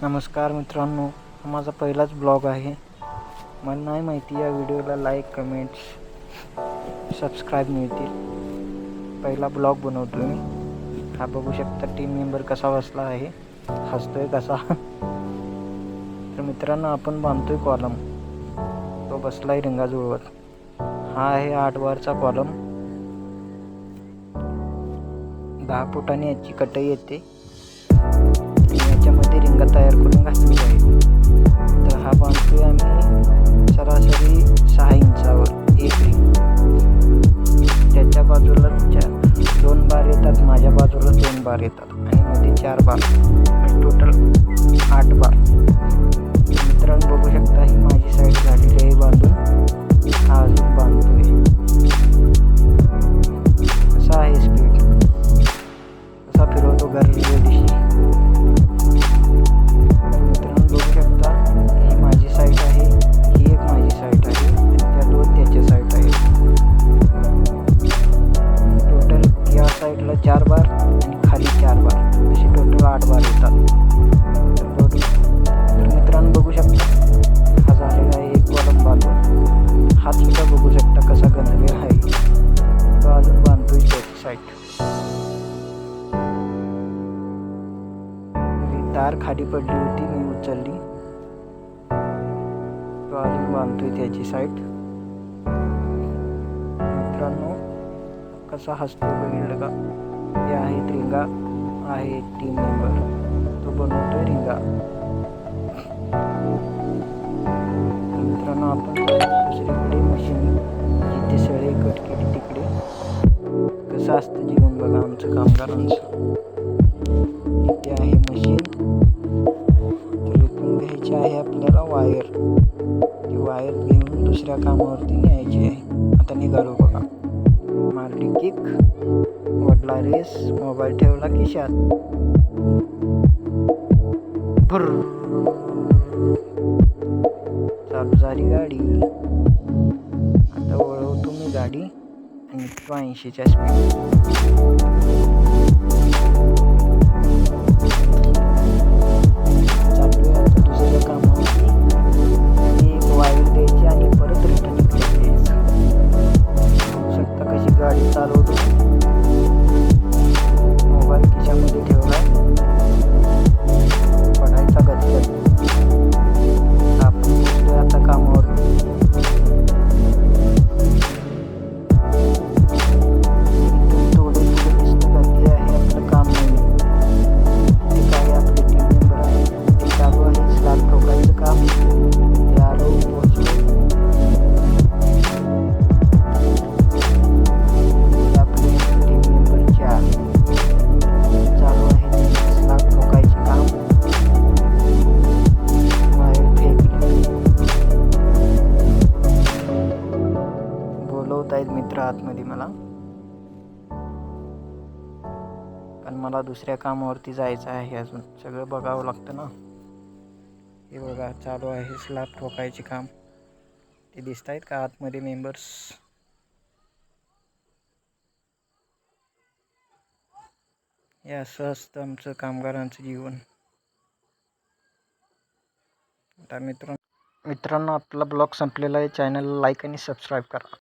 नमस्कार मित्रांनो, हा माझा पहिलाच ब्लॉग आहे. मला नाही माहिती या व्हिडिओला लाईक, कमेंट्स, सबस्क्राईब मिळतील. पहिला ब्लॉग बनवतो मी. हा बघू शकता टीम मेंबर कसा बसला आहे, हसतोय कसा. तर मित्रांनो, आपण बांधतोय कॉलम. तो बसलाय रिंगा जुळवत. हा आहे 8 बारचा कॉलम. 10 फुटांनी याची कटई येते. याच्यामध्ये रिंगा तयार करून घातलेली आहे. तर हा बांधतोय आम्ही सरासरी 6 इंचावर एक रिंग. त्याच्या बाजूला 2 बार येतात, माझ्या बाजूला 2 बार येतात आणि मध्ये 4 बार, टोटल 8 बार. मित्रांनो बघू शकता, ही माझी साईड झालेली आहे बांधून. हा अजून बांधतोय. कसा आहे स्पीड, कसा फिरवतो गरजे दिशी. मित्रांनो बघू शकता, ही माझी साईट आहे, ही एक माझी साईट आहे आणि त्या 2 त्याच्या साईट आहेत. टोटल या साईडला 4 बार आणि खाली 4 बार, असे टोटल 8 बार येतात. तर मित्रांनो बघू शकता, हा झालेला आहे एक कॉलम बांधून. हात सुद्धा बघू शकता कसा गंजलेला आहे. तो अजून बांधतोय त्याची साईट. तार खाली पडली होती, मी उचलली. तो अजून बांधतोय त्याची साईट. मित्रांनो कसा हसतोय बघितलं का. हे आहेत रिंगा, आहे टीम मेंबर, तो बनवतोय रिंगा. मित्रांनो आपण दुसरीकडे मशीन जिथे सळे कट केली तिकडे. कसं असतं जीवन बघा आमचं कामगारांचं. इथे आहे मशीन, तर इथून घ्यायची आहे आपल्याला वायर. ती वायर घेऊन दुसऱ्या कामावरती न्यायची आहे. आता निघालो बघा. मारली किक, वडला रेस, मोबाईल ठेवला खिशात. भुर्र चालू झाली गाडी. आता वळवतो मी गाडी आणि 80च्या स्पीड. चाललोय आता दुसऱ्या कामावरती. एक वायर द्यायची आणि परत रिटर्न द्यायचं. बघू शकता कशी गाडी चालवतो. मोबाईल खिशामध्ये ठेवलाय, पडायचा गजगज. आपण पोचतोय आता कामावरती. थोडे दिसतं का ते आहे आपलं काम नाही. ते काय आपले टीम मेंबर आहे, ते चालू आहे स्लॅब ठोकायचं काम. ते आलो पोहोचलो. आपले टीम मेंबर 4 चालू आहे स्लॅब ठोकायचे काम. बाहेर फेकली. बोलवत आहेत मित्र आतमध्ये मला, पण मला दुसऱ्या कामावरती जायचं आहे. अजून सगळं बघावं लागतं ना. हे बघा चालू आहे स्लॅब ठोकायचे काम. ते दिसत आहेत का आतमध्ये मेंबर्स. हे असं असतं आमचं कामगारांचं जीवन. आता मित्रांनो आपला ब्लॉग संपलेला आहे. चॅनलला लाईक आणि सबस्क्राईब करा.